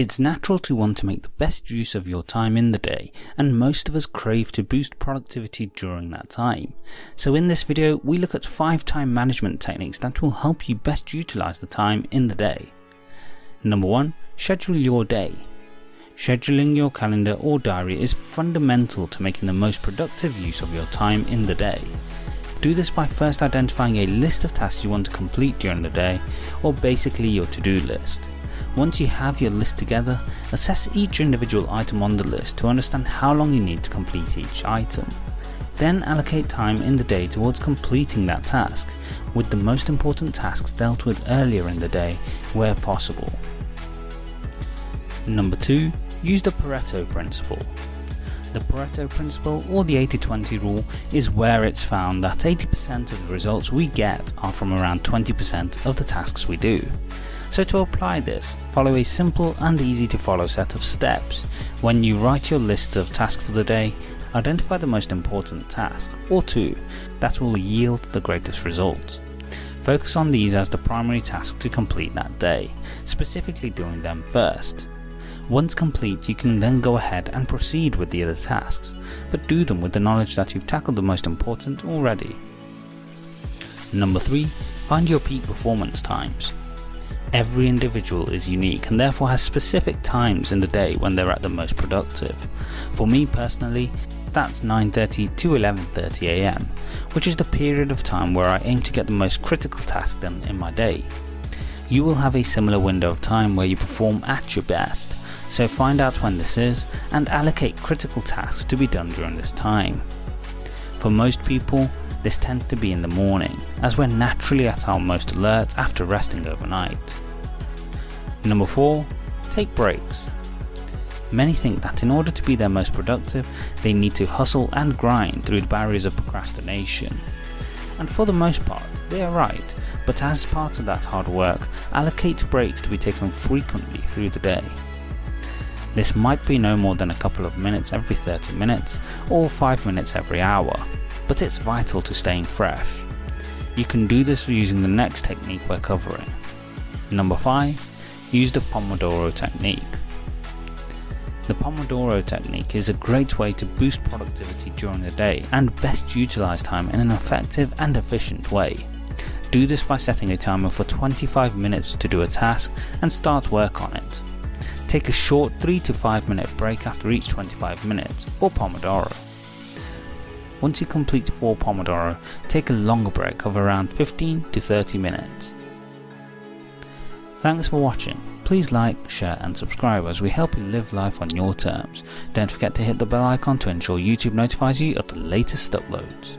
It's natural to want to make the best use of your time in the day, and most of us crave to boost productivity during that time. So in this video, we look at 5 time management techniques that will help you best utilize the time in the day. Number 1. Schedule your day. Scheduling your calendar or diary is fundamental to making the most productive use of your time in the day. Do this by first identifying a list of tasks you want to complete during the day, or basically your to-do list. Once you have your list together, assess each individual item on the list to understand how long you need to complete each item. Then allocate time in the day towards completing that task, with the most important tasks dealt with earlier in the day where possible. Number 2. Use the Pareto Principle. The Pareto Principle, or the 80-20 rule, is where it's found that 80% of the results we get are from around 20% of the tasks we do. So to apply this, follow a simple and easy to follow set of steps. When you write your list of tasks for the day, identify the most important task, or 2, that will yield the greatest results. Focus on these as the primary task to complete that day, specifically doing them first. Once complete, you can then go ahead and proceed with the other tasks, but do them with the knowledge that you've tackled the most important already. Number 3. Find your peak performance times. Every individual is unique and therefore has specific times in the day when they're at the most productive. For me personally, that's 9:30 to 11:30 am, which is the period of time where I aim to get the most critical tasks done in my day. You will have a similar window of time where you perform at your best, so find out when this is and allocate critical tasks to be done during this time. For most people, this tends to be in the morning, as we're naturally at our most alert after resting overnight. Number 4. Take breaks. Many think that in order to be their most productive, they need to hustle and grind through the barriers of procrastination. And for the most part, they are right, but as part of that hard work, allocate breaks to be taken frequently through the day. This might be no more than a couple of minutes every 30 minutes, or 5 minutes every hour, but it's vital to staying fresh. You can do this using the next technique we're covering. Number 5. Use the Pomodoro Technique. The Pomodoro Technique is a great way to boost productivity during the day and best utilize time in an effective and efficient way. Do this by setting a timer for 25 minutes to do a task and start work on it. Take a short 3 to 5 minute break after each 25 minutes, or Pomodoro. Once you complete 4 Pomodoro, take a longer break of around 15 to 30 minutes. Thanks for watching. Please like, share and subscribe as we help you live life on your terms. Don't forget to hit the bell icon to ensure YouTube notifies you of the latest uploads.